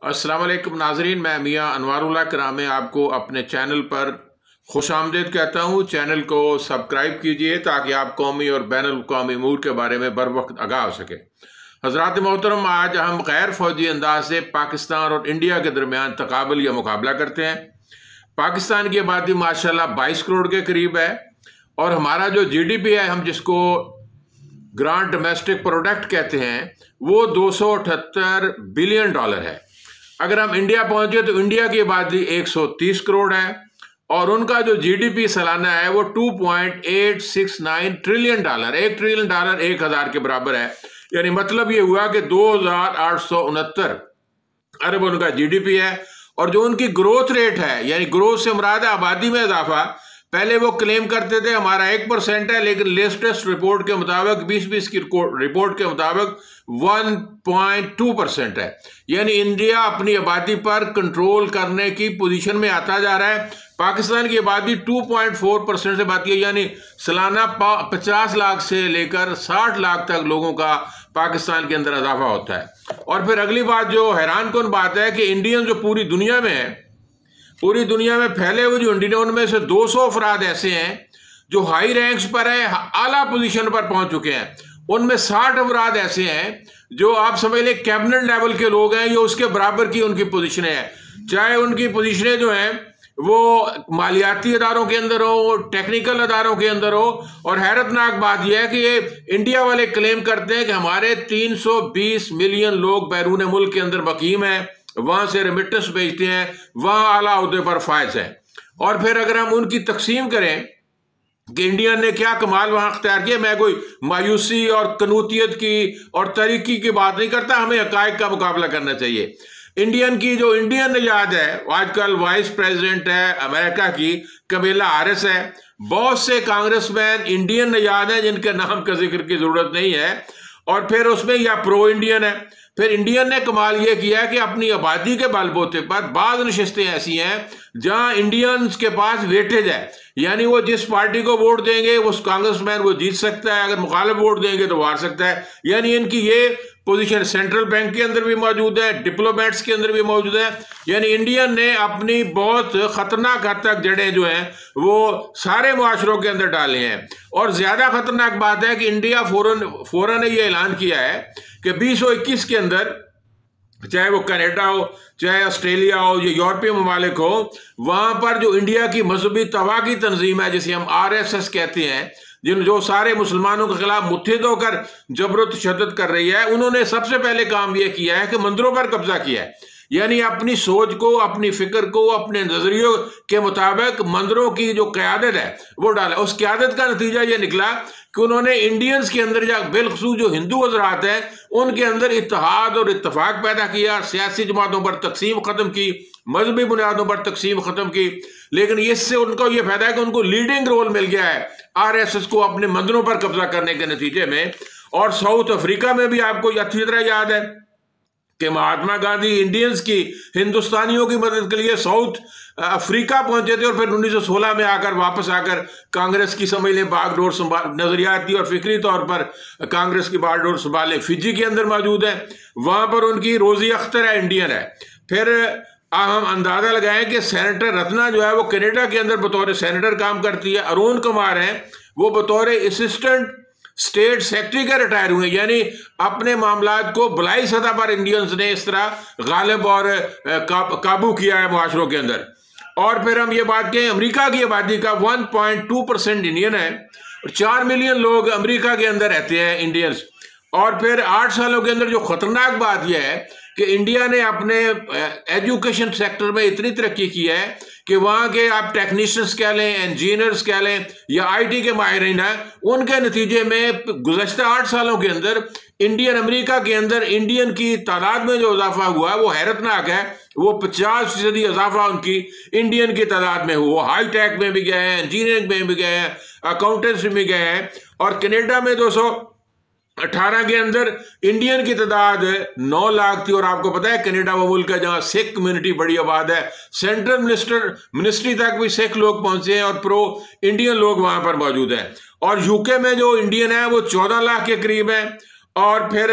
अस्सलाम वालेकुम नाजरीन, मैं मियां अनवारुल्लाह करामे आपको अपने चैनल पर खुशामदीद कहता हूँ। चैनल को सब्सक्राइब कीजिए ताकि आप कौमी और बैनुल-अक़वामी अमूर के बारे में बर वक्त आगाह हो सके। हज़रात मोहतरम, आज हम गैर फौजी अंदाज से पाकिस्तान और इंडिया के दरमियान तकाबल या मुकाबला करते हैं। पाकिस्तान की आबादी माशाल्लाह 22 करोड़ के करीब है और हमारा जो GDP है, हम जिसको ग्रांड डोमेस्टिक प्रोडक्ट कहते हैं, वो 278 बिलियन डॉलर है। अगर हम इंडिया पहुंचे तो इंडिया की आबादी 130 करोड़ है और उनका जो GDP सालाना है वो 2.869 ट्रिलियन डॉलर, 1 ट्रिलियन डॉलर 1000 के बराबर है। यानी मतलब ये हुआ कि 2869 अरब उनका GDP है। और जो उनकी ग्रोथ रेट है, यानी ग्रोथ से मुराद है आबादी में इजाफा, पहले वो क्लेम करते थे हमारा 1% है, लेकिन लेटेस्ट रिपोर्ट के मुताबिक 2020 की रिपोर्ट के मुताबिक 1.2% है। यानी इंडिया अपनी आबादी पर कंट्रोल करने की पोजीशन में आता जा रहा है। पाकिस्तान की आबादी 2.4% से बात की, यानी सालाना 50 लाख से लेकर 60 लाख तक लोगों का पाकिस्तान के अंदर इजाफा होता है। और फिर अगली बात जो हैरानकुन बात है कि इंडियन जो पूरी दुनिया में है, पूरी दुनिया में फैले हुए जो इंडियन, उनमें से 200 अफराद ऐसे हैं जो हाई रैंक्स पर है, आला पोजीशन पर पहुंच चुके हैं। उनमें 60 अफराद ऐसे हैं जो आप समझ लें कैबिनेट लेवल के लोग हैं, ये उसके बराबर की उनकी पोजीशनें हैं। चाहे उनकी पोजीशनें जो हैं वो मालियाती अदारों के अंदर हो, टेक्निकल अदारों के अंदर हो। और हैरतनाक बात यह है कि ये इंडिया वाले क्लेम करते हैं कि हमारे 320 मिलियन लोग बैरून मुल्क के अंदर मकीम हैं, वहां से रेमिटेंस भेजते हैं, वहां आला अहदे पर फायज है। और फिर अगर हम उनकी तकसीम करें कि इंडिया ने क्या कमाल वहां अख्तियार किया, मैं कोई मायूसी और कनूतियत की और तरीकी की बात नहीं करता, हमें हकायक का मुकाबला करना चाहिए। इंडियन की जो इंडियन निजात है, आजकल वाइस प्रेसिडेंट है अमेरिका की कमला हैरिस है। बहुत से कांग्रेसमैन इंडियन निजात हैं जिनके नाम का जिक्र की जरूरत नहीं है, और फिर उसमें या प्रो इंडियन है। फिर इंडियन ने कमाल यह किया कि अपनी आबादी के बलबूते पर बाज़ नशिस्तें ऐसी हैं जहां इंडियंस के पास वेटेज है, यानी वो जिस पार्टी को वोट देंगे उस कांग्रेसमैन वो जीत सकता है, अगर मुखालिफ वोट देंगे तो हार सकता है। यानी इनकी ये पोजीशन सेंट्रल बैंक के अंदर भी मौजूद है, डिप्लोमेट्स के अंदर भी मौजूद है। यानी इंडियन ने अपनी बहुत खतरनाक हद तक जड़ें जो हैं वो सारे मुआशरों के अंदर डाले हैं। और ज़्यादा खतरनाक बात है कि इंडिया फौरन ने यह ऐलान किया है कि 2021 के अंदर, चाहे वो कनाडा हो, चाहे ऑस्ट्रेलिया हो, या यूरोपीय ममालिक हो, वहाँ पर जो इंडिया की मजहबी तवा की तंजीम है, जिसे हम RSS कहते हैं, जो सारे मुसलमानों के खिलाफ मुत्तहिद होकर जबर तशद्दुद कर रही है, उन्होंने सबसे पहले काम यह किया है कि मंदिरों पर कब्जा किया है। यानी अपनी सोच को, अपनी फिक्र को, अपने नजरियों के मुताबिक मंदिरों की जो क़यादत है वो डाला। उस क़यादत का नतीजा ये निकला कि उन्होंने इंडियंस के अंदर या बिलखसूस जो हिंदू हजरात हैं उनके अंदर इत्तेहाद और इत्तफाक पैदा किया, सियासी जमातों पर तकसीम ख़त्म की, मजहबी बुनियादों पर तकसीम ख़त्म की। लेकिन इससे उनको यह फायदा है कि उनको लीडिंग रोल मिल गया है RSS को अपने मंदिरों पर कब्जा करने के नतीजे में। और साउथ अफ्रीका में भी आपको अच्छी तरह याद है कि महात्मा गांधी इंडियंस की, हिंदुस्तानियों की मदद के लिए साउथ अफ्रीका पहुंचे थे और फिर 1916 में आकर वापस आकर कांग्रेस की समझ लें बागडोर नजरियाती और फिक्री तौर पर कांग्रेस की बागडोर संभाले फिजी के अंदर मौजूद है। वहां पर उनकी रोजी अख्तर है, इंडियन है। फिर हम अंदाजा लगाएं कि सेनेटर रत्ना जो है वो कनाडा के अंदर बतौर सेनेटर काम करती है। अरुण कुमार हैं, वो बतौर असिस्टेंट स्टेट सेक्रेटरी का रिटायर हुए। यानी अपने मामलात को बलाई सतह पर इंडियंस ने इस तरह गालिब और काबू किया है मुआशरों के अंदर। और फिर हम ये बात कहें, अमेरिका की आबादी का 1.2% इंडियन है और 4 मिलियन लोग अमेरिका के अंदर रहते हैं इंडियंस। और फिर 8 सालों के अंदर जो खतरनाक बात यह है कि इंडिया ने अपने एजुकेशन सेक्टर में इतनी तरक्की की है कि वहाँ के आप टेक्नीशियंस कह लें, इंजीनियर्स कह लें, या IT के माहिरीन हैं, उनके नतीजे में गुज़श्ता 8 सालों के अंदर इंडियन अमेरिका के अंदर इंडियन की तादाद में जो इजाफा हुआ है वो हैरतनाक है। वो 50% इजाफा उनकी इंडियन की तादाद में हुआ। हाई टेक में भी गए हैं, इंजीनियरिंग में भी गए हैं, अकाउंटेंसी में गए हैं। और कनाडा में 218 के अंदर इंडियन की तादाद 9 लाख थी। और आपको पता है कनाडा वो मुल्क है जहां सिख कम्युनिटी बड़ी आबाद है, सेंट्रल मिनिस्ट्री तक भी सिख लोग पहुंचे हैं और प्रो इंडियन लोग वहां पर मौजूद हैं। और यूके में जो इंडियन है वो 14 लाख के करीब है। और फिर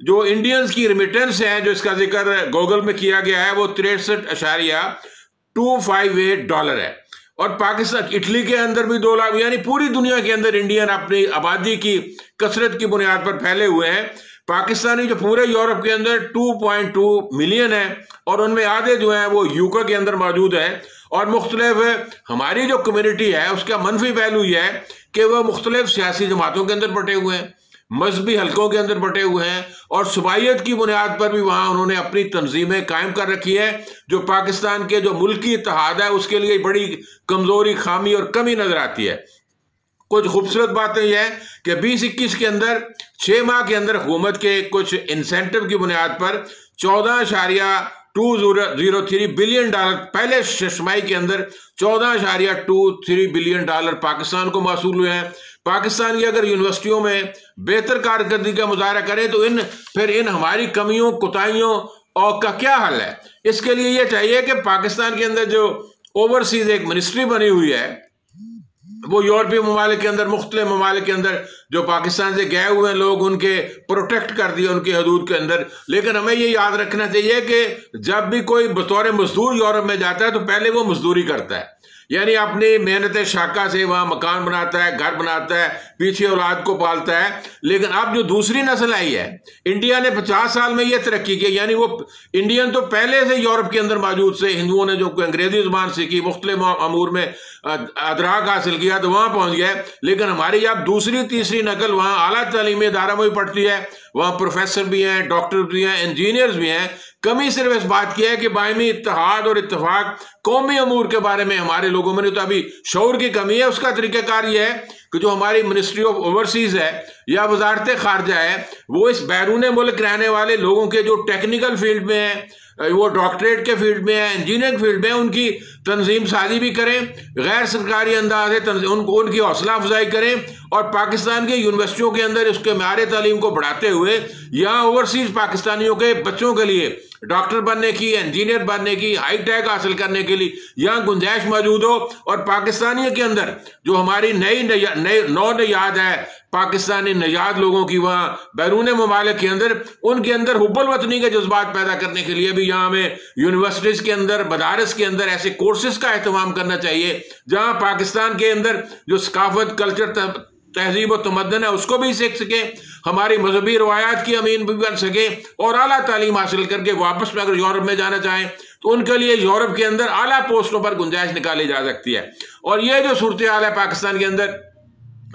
जो इंडियंस की रिमिटेंस है जो इसका जिक्र गूगल में किया गया है वो 63.258 डॉलर है। और पाकिस्तान इटली के अंदर भी 2 लाख, यानी पूरी दुनिया के अंदर इंडियन अपनी आबादी की कसरत की बुनियाद पर फैले हुए हैं। पाकिस्तानी जो पूरे यूरोप के अंदर 2.2 मिलियन है और उनमें आधे जो है वो यूके के अंदर मौजूद है। और मुख्तलिफ हमारी जो कम्युनिटी है उसका मनफी पहलू यह है कि वह मुख्तलिफ सियासी जमातों के अंदर बटे हुए हैं, मजहबी हलकों के अंदर बटे हुए हैं और सुबाइयत की बुनियाद पर भी वहाँ उन्होंने अपनी तंजीमें कायम कर रखी है, जो पाकिस्तान के जो मुल्की इत्तेहाद है उसके लिए बड़ी कमज़ोरी, खामी और कमी नज़र आती है। कुछ खूबसूरत बातें यह है कि 2021 के अंदर 6 माह के अंदर हुकूमत के कुछ इंसेंटिव की बुनियाद पर 14.203 बिलियन डॉलर, पहले छमाही के अंदर 14.23 बिलियन डॉलर पाकिस्तान को मौसूल हुए हैं। पाकिस्तान की अगर यूनिवर्सिटियों में बेहतर कारकर्दगी का मुजाहरा करें तो फिर इन हमारी कमियों, कोताहियों और का क्या हल है? इसके लिए ये चाहिए कि पाकिस्तान के अंदर जो ओवरसीज एक मिनिस्ट्री बनी हुई है वो यूरोपीय ममालिक के अंदर, मुख्तलिफ ममालिक के अंदर जो पाकिस्तान से गए हुए हैं लोग उनके प्रोटेक्ट कर दिए उनकी हदूद के अंदर। लेकिन हमें ये याद रखना चाहिए कि जब भी कोई बतौर मजदूर यूरोप में जाता है तो पहले वो मजदूरी करता है, यानी अपनी मेहनत शाका से वहाँ मकान बनाता है, घर बनाता है, पीछे औलाद को पालता है। लेकिन अब जो दूसरी नस्ल आई है, इंडिया ने 50 साल में ये तरक्की की, यानी वो इंडियन तो पहले से यूरोप के अंदर मौजूद से, हिंदुओं ने जो अंग्रेजी जुबान सीखी, मुख्तलिफ अमूर में अदराक हासिल किया तो वहाँ पहुँच गए। लेकिन हमारी अब दूसरी तीसरी नकल वहाँ आला तालीमी इदारा में भी पढ़ती है, वहाँ प्रोफेसर भी हैं, डॉक्टर भी हैं, इंजीनियर्स भी हैं। कमी सिर्फ इस बात की है कि बायमी इत्तेहाद और इत्तेफाक कौमी अमूर के बारे में हमारे लोगों में तो अभी शऊर की कमी है। उसका तरीक़ाकार ये है कि जो हमारी मिनिस्ट्री ऑफ ओवरसीज़ है या वजारत खारजा है वो इस बैरून मुल्क रहने वाले लोगों के जो टेक्निकल फील्ड में है, वो डॉक्टरेट के फील्ड में है, इंजीनियरिंग फील्ड में, उनकी तंजीम साजी भी करें, गैर सरकारी अंदाज से उनकी हौसला अफजाई करें और पाकिस्तान की यूनिवर्सिटियों के अंदर उसके म्यार तालीम को बढ़ाते हुए यहाँ ओवरसीज़ पाकिस्तानियों के बच्चों के लिए डॉक्टर बनने की, इंजीनियर बनने की, हाई टेक हासिल करने के लिए यहाँ गुंजाइश मौजूद हो। और पाकिस्तानियों के अंदर जो हमारी नौ नयाद है, पाकिस्तानी नयाद लोगों की वहाँ बैरून ममालिक के अंदर, उनके अंदर हुब्बुल वतनी के जज्बात पैदा करने के लिए भी यहाँ हमें यूनिवर्सिटीज़ के अंदर, मदारस के अंदर ऐसे कोर्सेज का एहतमाम करना चाहिए जहाँ पाकिस्तान के अंदर जो सकाफत, कल्चर, तहजीब और तमद्दन है उसको भी सीख सके, हमारी मजहबी रवायात की अमीन भी बन सके और आला तालीम हासिल करके वापस में अगर यूरोप में जाना चाहें तो उनके लिए यूरोप के अंदर आला पोस्टों पर गुंजाइश निकाली जा सकती है। और ये जो सूरत हाल है पाकिस्तान के अंदर,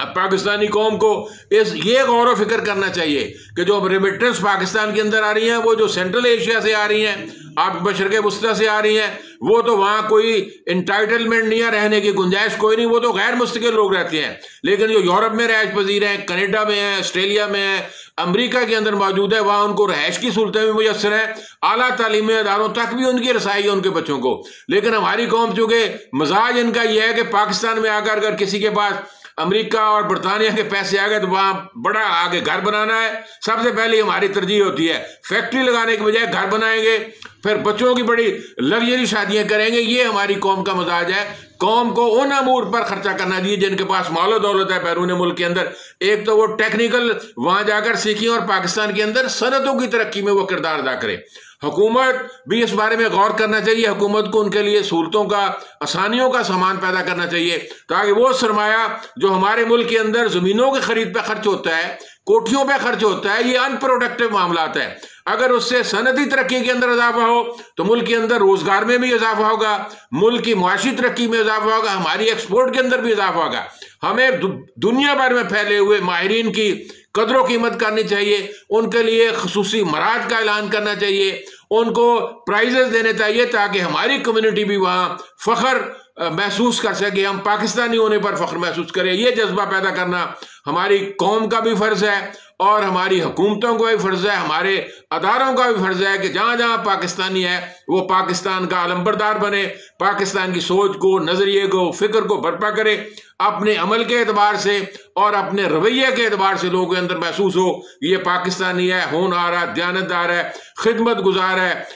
अब पाकिस्तानी कौम को ये गौर फिक्र करना चाहिए कि जो रेमिटेंस पाकिस्तान के अंदर आ रही हैं वो जो सेंट्रल एशिया से आ रही हैं, आप मशरक़ वस्ता से आ रही हैं, वो तो वहाँ कोई इंटाइटलमेंट नहीं है, रहने की गुंजाइश कोई नहीं, वो तो गैर मुस्तकिल लोग रहते हैं। लेकिन जो यूरोप में रहायश पजीर हैं, कनाडा में हैं, ऑस्ट्रेलिया में हैं, अमेरिका के अंदर मौजूद है, वहाँ उनको रहायश की सहूलतें भी मुयसर हैं, आला तालीमी इदारों तक भी उनकी रसाई है उनके बच्चों को। लेकिन हमारी कौम चूँकि मजाज इनका यह है कि पाकिस्तान में आकर अगर किसी के पास अमेरिका और बरतानिया के पैसे आ गए तो वहाँ बड़ा आगे घर बनाना है, सबसे पहले हमारी तरजीह होती है। फैक्ट्री लगाने के बजाय घर बनाएंगे, फिर बच्चों की बड़ी लग्जरी शादियां करेंगे। ये हमारी कौम का मजाज है। कौम को उन अमूर पर खर्चा करना चाहिए जिनके पास मालो दौलत है बैरून मुल्क के अंदर। एक तो वो टेक्निकल वहाँ जाकर सीखें और पाकिस्तान के अंदर सनतों की तरक्की में वो किरदार अदा करें। हुकूमत भी इस बारे में गौर करना चाहिए, हुकूमत को उनके लिए सहूलतों का, आसानियों का सामान पैदा करना चाहिए ताकि वो सरमाया जो हमारे मुल्क के अंदर ज़मीनों की खरीद पर खर्च होता है, कोठियों पे खर्च होता है, ये अनप्रोडक्टिव मामलात है। अगर उससे सनती तरक्की के अंदर इजाफा हो तो मुल्क के अंदर रोजगार में भी इजाफा होगा, मुल्क की मुआशी तरक्की में इजाफा होगा, हमारी एक्सपोर्ट के अंदर भी इजाफा होगा। हमें दुनिया भर में फैले हुए माहिरीन की कदर कीमत करनी चाहिए, उनके लिए खसूसी मराज का ऐलान करना चाहिए, उनको प्राइजेस देने चाहिए ताकि हमारी कम्युनिटी भी वहाँ फ़ख्र महसूस कर सके, हम पाकिस्तानी होने पर फ़ख्र महसूस करें। ये जज्बा पैदा करना हमारी कौम का भी फ़र्ज़ है और हमारी हुकूमतों का भी फ़र्ज़ है, हमारे अदारों का भी फ़र्ज़ है कि जहाँ जहाँ पाकिस्तानी है वो पाकिस्तान का अलंबरदार बने, पाकिस्तान की सोच को, नज़रिए को, फ़िक्र को बर्पा करे, अपने अमल के एतबार से और अपने रवैये के एतबार से लोगों के अंदर महसूस हो ये पाकिस्तानी है, होनहार है, दयानतदार है, खिदमत गुजार है,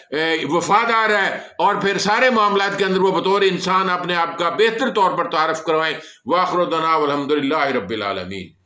वफादार है। और फिर सारे मामलात के अंदर वो बतौर इंसान अपने आप का बेहतर तौर पर तारफ़ करवाएं। वाखिर दना वल्हम्दुलिल्लाहि रब्बिल आलमीन।